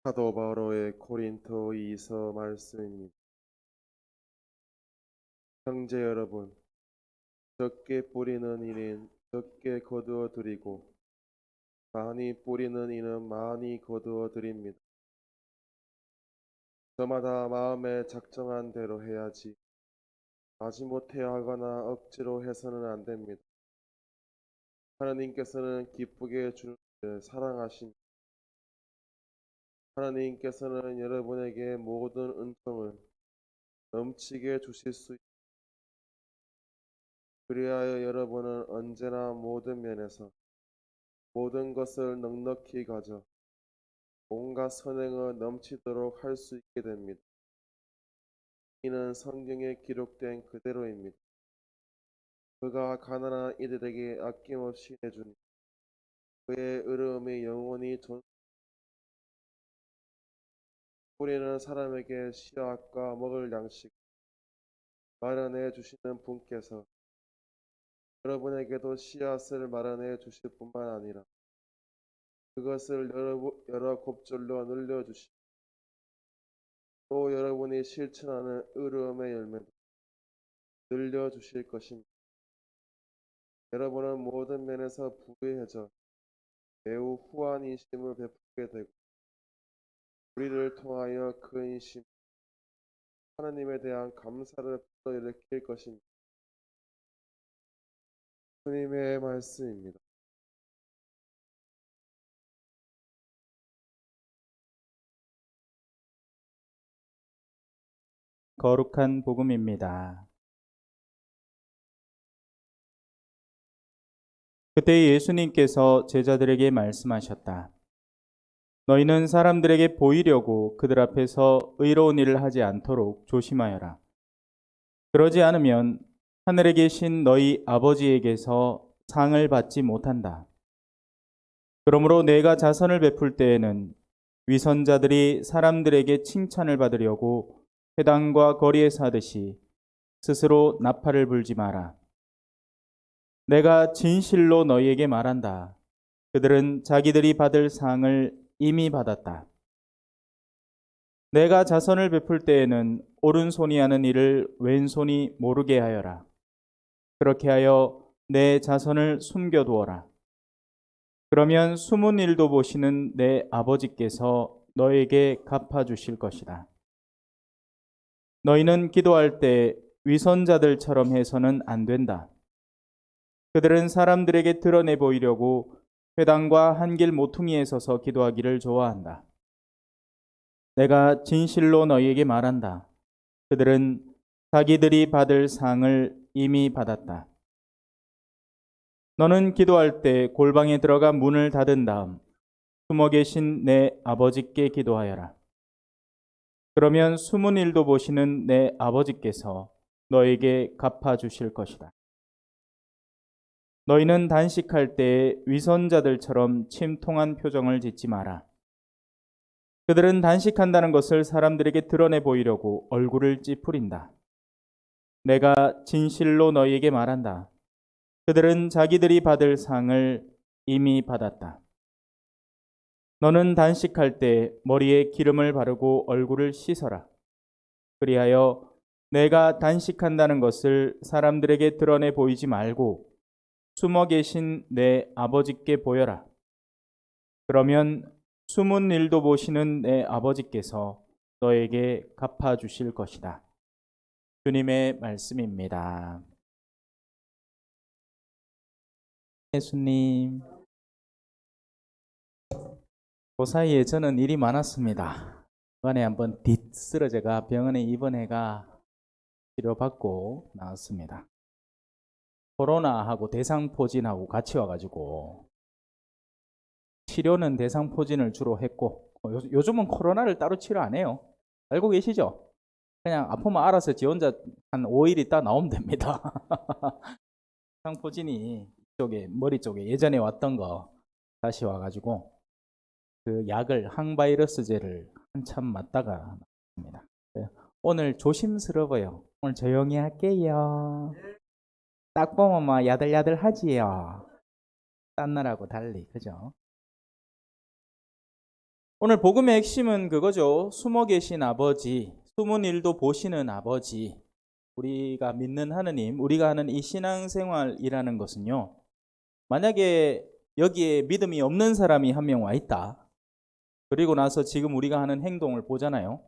사도 바울의 고린토이서 말씀입니다. 형제 여러분, 적게 뿌리는 이는 적게 거두어 드리고 많이 뿌리는 이는 많이 거두어 드립니다. 저마다 마음에 작정한 대로 해야지 마지못해 하거나 억지로 해서는 안 됩니다. 하나님께서는 기쁘게 주는 일을 사랑하십니다. 하나님께서는 여러분에게 모든 은총을 넘치게 주실 수 있습니다. 그리하여 여러분은 언제나 모든 면에서 모든 것을 넉넉히 가져 온갖 선행을 넘치도록 할 수 있게 됩니다. 이는 성경에 기록된 그대로입니다. 그가 가난한 이들에게 아낌없이 내주니 그의 의로움이 영원히 뿌리는 사람에게 씨앗과 먹을 양식 마련해 주시는 분께서 여러분에게도 씨앗을 마련해 주실 뿐만 아니라 그것을 여러 곱절로 늘려주시고 또 여러분이 실천하는 의로움의 열매도 늘려주실 것입니다. 여러분은 모든 면에서 부유해져 매우 후한 인심을 베풀게 되고 우리를 통하여 그 인심 하나님에 대한 감사를 불러일으킬 것입니다. 주님의 말씀입니다. 거룩한 복음입니다. 그때 예수님께서 제자들에게 말씀하셨다. 너희는 사람들에게 보이려고 그들 앞에서 의로운 일을 하지 않도록 조심하여라. 그러지 않으면 하늘에 계신 너희 아버지에게서 상을 받지 못한다. 그러므로 내가 자선을 베풀 때에는 위선자들이 사람들에게 칭찬을 받으려고 회당과 거리에서 하듯이 스스로 나팔을 불지 마라. 내가 진실로 너희에게 말한다. 그들은 자기들이 받을 상을 이미 받았다. 내가 자선을 베풀 때에는 오른손이 하는 일을 왼손이 모르게 하여라. 그렇게 하여 내 자선을 숨겨두어라. 그러면 숨은 일도 보시는 내 아버지께서 너에게 갚아주실 것이다. 너희는 기도할 때 위선자들처럼 해서는 안 된다. 그들은 사람들에게 드러내 보이려고 회당과 한길 모퉁이에 서서 기도하기를 좋아한다. 내가 진실로 너희에게 말한다. 그들은 자기들이 받을 상을 이미 받았다. 너는 기도할 때 골방에 들어가 문을 닫은 다음 숨어 계신 내 아버지께 기도하여라. 그러면 숨은 일도 보시는 내 아버지께서 너에게 갚아주실 것이다. 너희는 단식할 때 위선자들처럼 침통한 표정을 짓지 마라. 그들은 단식한다는 것을 사람들에게 드러내 보이려고 얼굴을 찌푸린다. 내가 진실로 너희에게 말한다. 그들은 자기들이 받을 상을 이미 받았다. 너는 단식할 때 머리에 기름을 바르고 얼굴을 씻어라. 그리하여 내가 단식한다는 것을 사람들에게 드러내 보이지 말고 숨어 계신 내 아버지께 보여라. 그러면 숨은 일도 보시는 내 아버지께서 너에게 갚아주실 것이다. 주님의 말씀입니다. 예수님, 그 사이에 저는 일이 많았습니다. 그간에 한번 뒤쓰러져가 병원에 입원해가 치료받고 나왔습니다. 코로나하고 대상포진하고 같이 와가지고 치료는 대상포진을 주로 했고 요즘은 코로나를 따로 치료 안 해요. 알고 계시죠? 그냥 아프면 알아서 지 혼자 한 5일 있다 나오면 됩니다. 대상포진이 쪽에 머리 쪽에 예전에 왔던 거 다시 와가지고 그 약을 항바이러스제를 한참 맞다가 나왔습니다. 오늘 조심스러워요. 오늘 조용히 할게요. 딱 보면 막 야들야들 하지요. 딴 날하고 달리, 그죠? 오늘 복음의 핵심은 그거죠. 숨어 계신 아버지, 숨은 일도 보시는 아버지, 우리가 믿는 하느님, 우리가 하는 이 신앙생활이라는 것은요. 만약에 여기에 믿음이 없는 사람이 한 명 와 있다. 그리고 나서 지금 우리가 하는 행동을 보잖아요.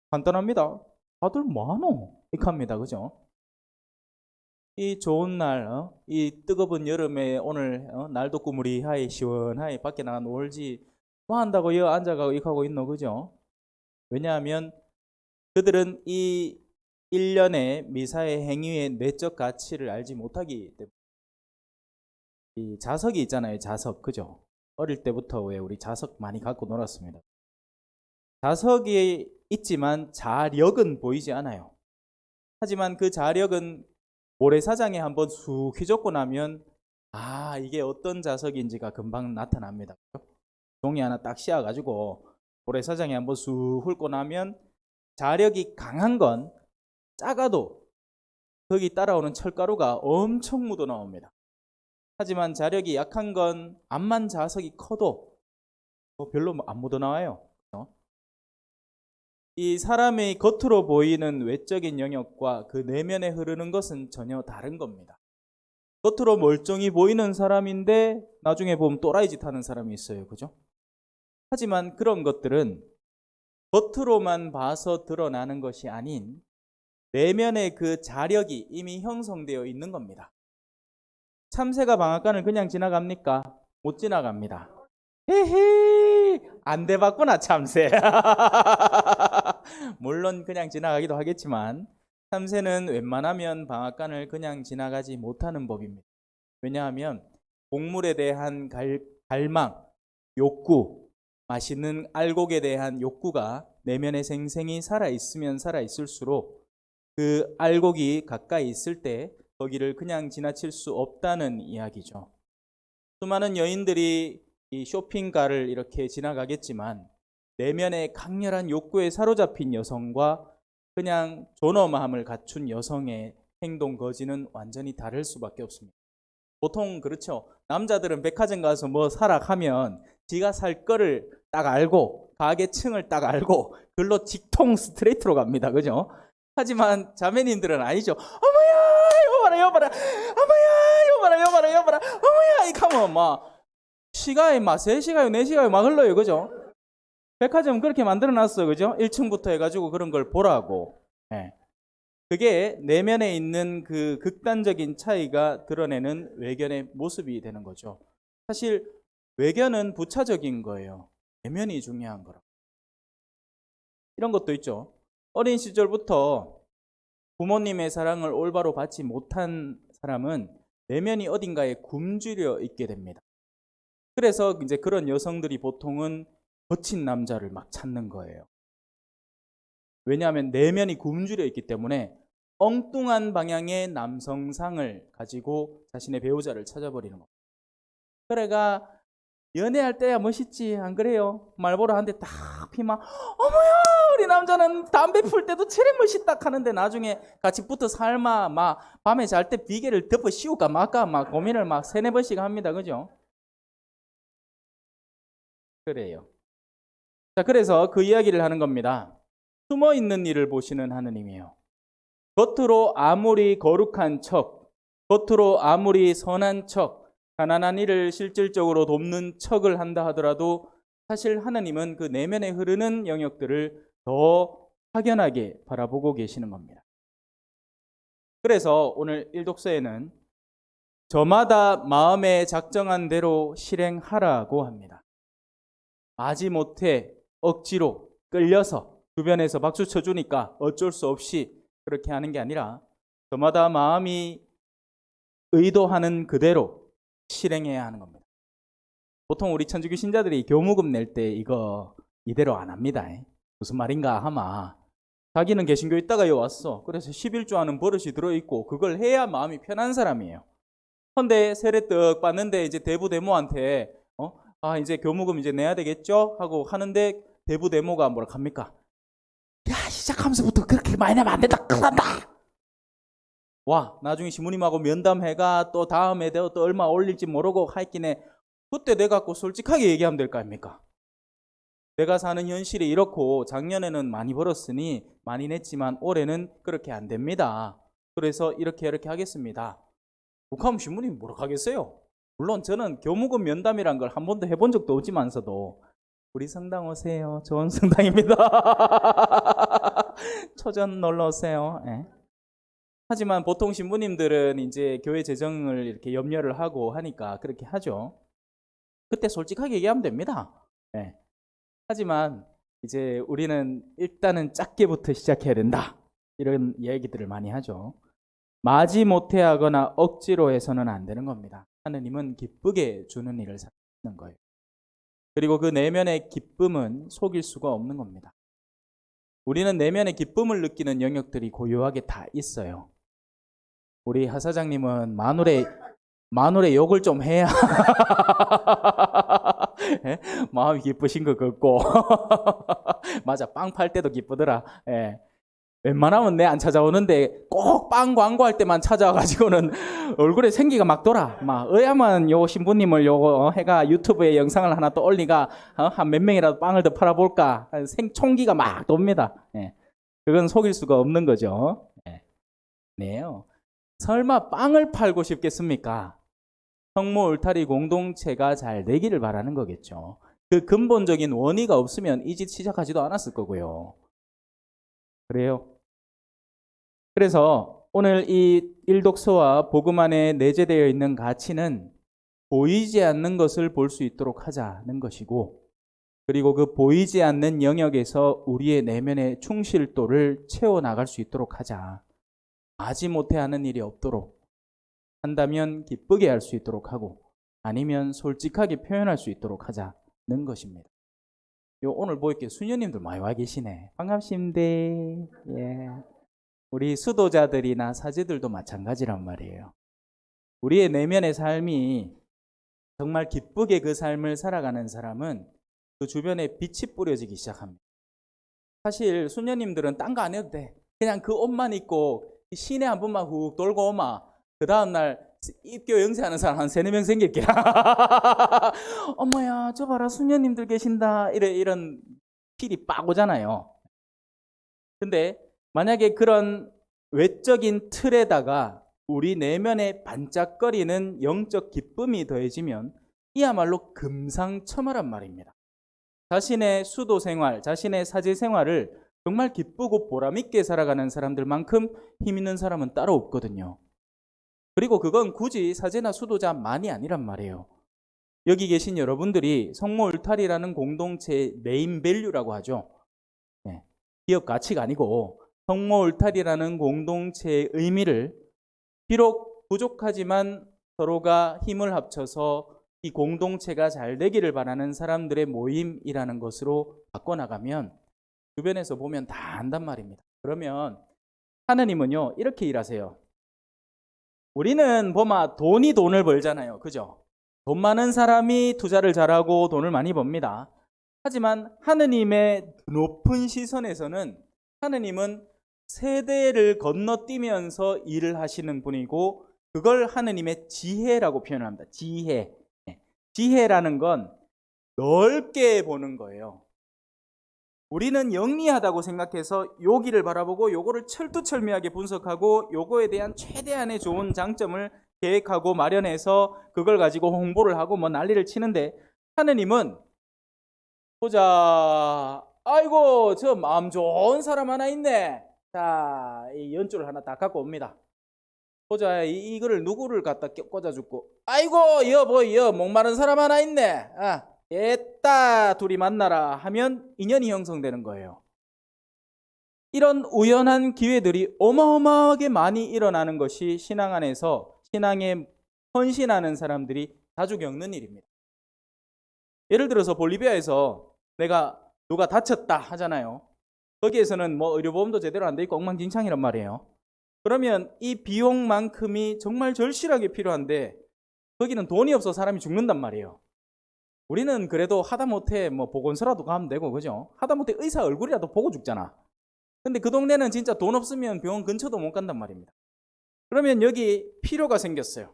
간단합니다. 다들 뭐하노? 이렇게 합니다. 그죠? 이 좋은 날, 이 뜨거운 여름에 오늘 날도 꾸무리하게 시원하게 밖에 나가 놀지 뭐 한다고 여 앉아가고 이렇게 하고 있노. 그죠? 왜냐하면 그들은 이 일련의 미사의 행위의 내적 가치를 알지 못하기 때문에. 이 자석이 있잖아요. 자석. 그죠? 어릴 때부터 왜 우리 자석 많이 갖고 놀았습니다. 자석이 있지만 자력은 보이지 않아요. 하지만 그 자력은 모래사장에 한번 쑥 휘젓고 나면 이게 어떤 자석인지가 금방 나타납니다. 종이 하나 딱 씌워가지고 모래사장에 한번 쑥 훑고 나면 자력이 강한 건 작아도 거기 따라오는 철가루가 엄청 묻어 나옵니다. 하지만 자력이 약한 건 암만 자석이 커도 별로 안 묻어 나와요. 이 사람의 겉으로 보이는 외적인 영역과 그 내면에 흐르는 것은 전혀 다른 겁니다. 겉으로 멀쩡히 보이는 사람인데 나중에 보면 또라이 짓 하는 사람이 있어요. 그죠? 하지만 그런 것들은 겉으로만 봐서 드러나는 것이 아닌 내면의 그 자력이 이미 형성되어 있는 겁니다. 참새가 방앗간을 그냥 지나갑니까? 못 지나갑니다. 헤헤, 안 돼봤구나 참새. 물론 그냥 지나가기도 하겠지만 참새는 웬만하면 방앗간을 그냥 지나가지 못하는 법입니다. 왜냐하면 곡물에 대한 갈망, 욕구, 맛있는 알곡에 대한 욕구가 내면에 생생히 살아있으면 살아있을수록 그 알곡이 가까이 있을 때 거기를 그냥 지나칠 수 없다는 이야기죠. 수많은 여인들이 이 쇼핑가를 이렇게 지나가겠지만 내면의 강렬한 욕구에 사로잡힌 여성과 그냥 존엄함을 갖춘 여성의 행동 거지는 완전히 다를 수밖에 없습니다. 보통 그렇죠. 남자들은 백화점 가서 뭐 사라 하면 지가 살 거를 딱 알고 가게층을 딱 알고 글로 직통 스트레이트로 갑니다. 그죠? 하지만 자매님들은 아니죠. 어머야 이거 봐라 이거 봐라 어머야 이거 봐라 이거 봐라 이거 봐라 어머야 이거 하면 막 시간이 막 3시간이 4시간이 막 흘러요. 그죠? 백화점 그렇게 만들어 놨어. 그죠? 1층부터 해가지고 그런 걸 보라고. 예. 그게 내면에 있는 그 극단적인 차이가 드러내는 외견의 모습이 되는 거죠. 사실 외견은 부차적인 거예요. 내면이 중요한 거라. 이런 것도 있죠. 어린 시절부터 부모님의 사랑을 올바로 받지 못한 사람은 내면이 어딘가에 굶주려 있게 됩니다. 그래서 이제 그런 여성들이 보통은 거친 남자를 막 찾는 거예요. 왜냐하면 내면이 굶주려 있기 때문에 엉뚱한 방향의 남성상을 가지고 자신의 배우자를 찾아버리는 겁니다. 그래가 연애할 때야 멋있지 안 그래요? 말보로 한 대 딱 피면 어머야 우리 남자는 담배 풀 때도 제일 멋있다 하는데 나중에 같이 붙어 삶아 막 밤에 잘 때 비계를 덮어 씌울까 말까 막 고민을 막 3-4번씩 합니다. 그죠? 그래요. 자, 그래서 그 이야기를 하는 겁니다. 숨어 있는 일을 보시는 하느님이에요. 겉으로 아무리 거룩한 척, 겉으로 아무리 선한 척, 가난한 이를 실질적으로 돕는 척을 한다 하더라도 사실 하나님은 그 내면에 흐르는 영역들을 더 확연하게 바라보고 계시는 겁니다. 그래서 오늘 일독서에는 저마다 마음에 작정한 대로 실행하라고 합니다. 마지못해 억지로 끌려서 주변에서 박수 쳐주니까 어쩔 수 없이 그렇게 하는 게 아니라 저마다 마음이 의도하는 그대로 실행해야 하는 겁니다. 보통 우리 천주교 신자들이 교무금 낼 때 이거 이대로 안 합니다. 무슨 말인가 하마 자기는 개신교에 있다가 여기 왔어. 그래서 11조 하는 버릇이 들어있고 그걸 해야 마음이 편한 사람이에요. 근데 세례 떡 받는데 이제 대부대모한테 이제 교무금 이제 내야 되겠죠? 하고 하는데 대부대모가 뭐라 합니까? 야 시작하면서부터 그렇게 많이 내면 안 된다. 큰일난다. 와 나중에 시무님하고 면담해가 또 다음에 또 얼마 올릴지 모르고 하있긴해. 그때 내가 솔직하게 얘기하면 될 거 아닙니까? 내가 사는 현실이 이렇고 작년에는 많이 벌었으니 많이 냈지만 올해는 그렇게 안 됩니다. 그래서 이렇게 하겠습니다. 국하면 신부님이 뭐라고 하겠어요? 물론 저는 교무금 면담이란 걸 한 번도 해본 적도 없지만서도 우리 성당 오세요. 좋은 성당입니다. 초전 놀러 오세요. 예. 하지만 보통 신부님들은 이제 교회 재정을 이렇게 염려를 하고 하니까 그렇게 하죠. 그때 솔직하게 얘기하면 됩니다. 예. 하지만 이제 우리는 일단은 작게부터 시작해야 된다. 이런 얘기들을 많이 하죠. 마지못해 하거나 억지로 해서는 안 되는 겁니다. 하느님은 기쁘게 주는 일을 사는 거예요. 그리고 그 내면의 기쁨은 속일 수가 없는 겁니다. 우리는 내면의 기쁨을 느끼는 영역들이 고유하게 다 있어요. 우리 하사장님은 마누의 욕을 좀 해야 예? 마음이 기쁘신 것 같고 맞아, 빵 팔 때도 기쁘더라. 예. 웬만하면 내 안 찾아오는데 꼭 빵 광고할 때만 찾아와가지고는 얼굴에 생기가 막 돌아. 막 어야만 요 신부님을 요거 해가 유튜브에 영상을 하나 또 올리가 한 몇 명이라도 빵을 더 팔아볼까 총기가 막 돕니다. 예. 그건 속일 수가 없는 거죠. 예. 네요. 설마 빵을 팔고 싶겠습니까? 성모 울타리 공동체가 잘 되기를 바라는 거겠죠. 그 근본적인 원의가 없으면 이 짓 시작하지도 않았을 거고요. 그래요. 그래서 오늘 이 일독서와 복음 안에 내재되어 있는 가치는 보이지 않는 것을 볼 수 있도록 하자는 것이고, 그리고 그 보이지 않는 영역에서 우리의 내면의 충실도를 채워나갈 수 있도록 하자. 마지못해 하는 일이 없도록 한다면 기쁘게 할 수 있도록 하고, 아니면 솔직하게 표현할 수 있도록 하자는 것입니다. 오늘 보이게 수녀님들 많이 와 계시네. 반갑습니다. 예. 우리 수도자들이나 사제들도 마찬가지란 말이에요. 우리의 내면의 삶이 정말 기쁘게 그 삶을 살아가는 사람은 그 주변에 빛이 뿌려지기 시작합니다. 사실 수녀님들은 딴 거 안 해도 돼. 그냥 그 옷만 입고 시내 한 번만 훅 돌고 오마. 그 다음날 입교 영세하는 사람 한 3-4명 생길게. 어머야, 저 봐라, 수녀님들 계신다. 이런 필이 빡 오잖아요. 근데 만약에 그런 외적인 틀에다가 우리 내면에 반짝거리는 영적 기쁨이 더해지면 이야말로 금상첨화란 말입니다. 자신의 수도 생활, 자신의 사제 생활을 정말 기쁘고 보람있게 살아가는 사람들만큼 힘 있는 사람은 따로 없거든요. 그리고 그건 굳이 사제나 수도자만이 아니란 말이에요. 여기 계신 여러분들이 성모 울타리라는 공동체의 메인 밸류라고 하죠. 네, 기업 가치가 아니고 성모 울타리라는 공동체의 의미를 비록 부족하지만 서로가 힘을 합쳐서 이 공동체가 잘 되기를 바라는 사람들의 모임이라는 것으로 바꿔나가면 주변에서 보면 다 안단 말입니다. 그러면 하느님은요, 이렇게 일하세요. 우리는 보면 돈을 벌잖아요. 그죠? 돈 많은 사람이 투자를 잘하고 돈을 많이 법니다. 하지만 하느님의 높은 시선에서는 하느님은 세대를 건너뛰면서 일을 하시는 분이고, 그걸 하느님의 지혜라고 표현을 합니다. 지혜. 지혜라는 건 넓게 보는 거예요. 우리는 영리하다고 생각해서 여기를 바라보고 요거를 철두철미하게 분석하고 요거에 대한 최대한의 좋은 장점을 계획하고 마련해서 그걸 가지고 홍보를 하고 뭐 난리를 치는데, 하느님은 보자, 아이고 저 마음 좋은 사람 하나 있네. 자, 이 연줄을 하나 딱 갖고 옵니다. 보자, 이거를 누구를 갖다 꽂아주고, 아이고 여보 목마른 사람 하나 있네. 됐다, 둘이 만나라 하면 인연이 형성되는 거예요. 이런 우연한 기회들이 어마어마하게 많이 일어나는 것이 신앙 안에서 신앙에 헌신하는 사람들이 자주 겪는 일입니다. 예를 들어서 볼리비아에서 내가 누가 다쳤다 하잖아요. 거기에서는 뭐 의료보험도 제대로 안 돼 있고 엉망진창이란 말이에요. 그러면 이 비용만큼이 정말 절실하게 필요한데 거기는 돈이 없어 사람이 죽는단 말이에요. 우리는 그래도 하다못해 뭐 보건소라도 가면 되고, 그죠? 하다못해 의사 얼굴이라도 보고 죽잖아. 근데 그 동네는 진짜 돈 없으면 병원 근처도 못 간단 말입니다. 그러면 여기 필요가 생겼어요.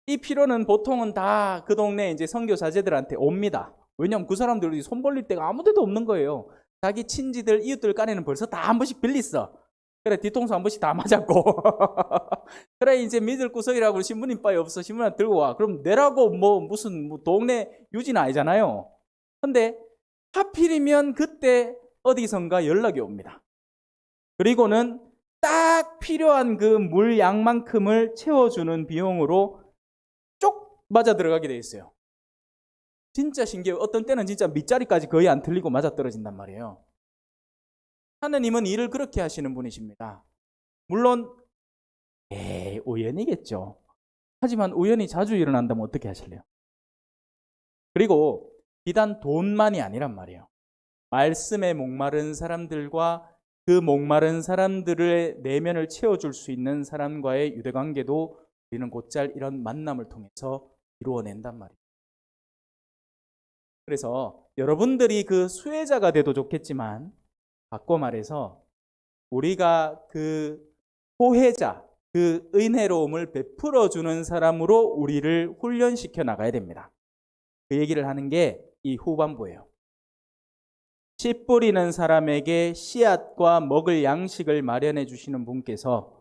이 필요는 보통은 다 그 동네 이제 선교사제들한테 옵니다. 왜냐하면 그 사람들이 손 벌릴 데가 아무 데도 없는 거예요. 자기 친지들, 이웃들 간에는 벌써 다 한 번씩 빌렸어. 그래, 뒤통수 한 번씩 다 맞았고. 그래, 이제 믿을 구석이라고 신부님 바에 없어. 신부님 들고 와. 그럼 내라고 무슨 동네 유진 아니잖아요. 근데 하필이면 그때 어디선가 연락이 옵니다. 그리고는 딱 필요한 그 물 양만큼을 채워주는 비용으로 쪽 맞아 들어가게 돼 있어요. 진짜 신기해요. 어떤 때는 진짜 밑자리까지 거의 안 틀리고 맞아 떨어진단 말이에요. 하느님은 일을 그렇게 하시는 분이십니다. 물론 우연이겠죠. 하지만 우연이 자주 일어난다면 어떻게 하실래요? 그리고 비단 돈만이 아니란 말이에요. 말씀에 목마른 사람들과 그 목마른 사람들의 내면을 채워줄 수 있는 사람과의 유대관계도 우리는 곧잘 이런 만남을 통해서 이루어낸단 말이에요. 그래서 여러분들이 그 수혜자가 돼도 좋겠지만 바꿔 말해서 우리가 그 호혜자, 그 은혜로움을 베풀어주는 사람으로 우리를 훈련시켜 나가야 됩니다. 그 얘기를 하는 게 이 후반부예요. 씨 뿌리는 사람에게 씨앗과 먹을 양식을 마련해 주시는 분께서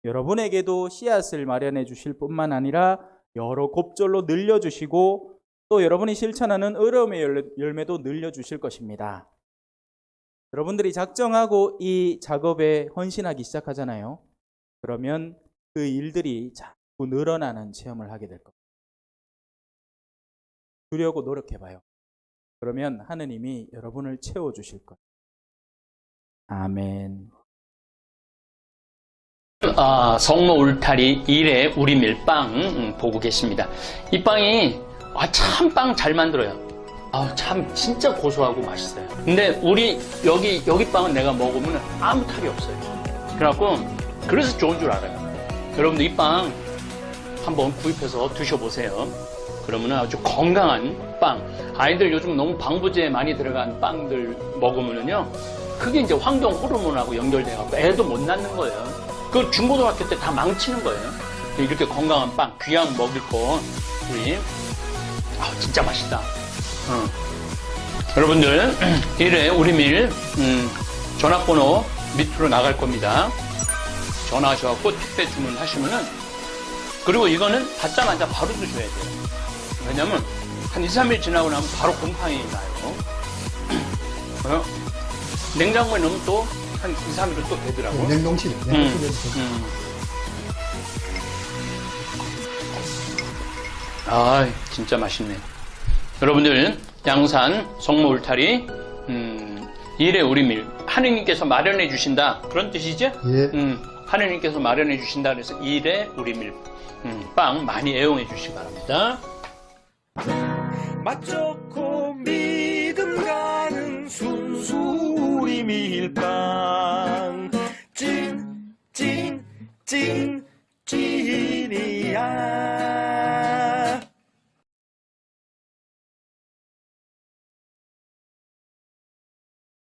여러분에게도 씨앗을 마련해 주실 뿐만 아니라 여러 곱절로 늘려주시고 또 여러분이 실천하는 어려움의 열매도 늘려주실 것입니다. 여러분들이 작정하고 이 작업에 헌신하기 시작하잖아요. 그러면 그 일들이 자꾸 늘어나는 체험을 하게 될 겁니다. 주려고 노력해봐요. 그러면 하느님이 여러분을 채워주실 거예요. 아멘. 성모 울타리 1회 우리 밀빵 보고 계십니다. 이 빵이 참 빵 잘 만들어요. 참 진짜 고소하고 맛있어요. 근데 우리 여기 빵은 내가 먹으면 아무 탈이 없어요. 그래서 좋은 줄 알아요. 여러분들 이 빵 한번 구입해서 드셔보세요. 그러면 아주 건강한 빵. 아이들 요즘 너무 방부제 많이 들어간 빵들 먹으면요, 그게 이제 황동 호르몬하고 연결돼갖고 애도 못 낳는 거예요. 그 중고등학교 때 다 망치는 거예요. 이렇게 건강한 빵, 귀양 먹을 거, 우리 진짜 맛있다. 여러분들 1회 우리밀 전화번호 밑으로 나갈 겁니다. 전화하셔갖고 택배 주문하시면은, 그리고 이거는 받자마자 바로 드셔야 돼요. 왜냐면 한 2, 3일 지나고 나면 바로 곰팡이 나요. 냉장고에 넣으면 또 한 2, 3일은 또 되더라고요. 냉동실에. 진짜 맛있네. 여러분들 양산 성모 울타리 1회 우리밀 하느님께서 마련해 주신다, 그런 뜻이죠? 예. 하느님께서 마련해 주신다 그래서 1회 우리밀 빵 많이 애용해 주시기 바랍니다. 맛 좋고 믿음 가는 순수 우리 밀빵 찐이야.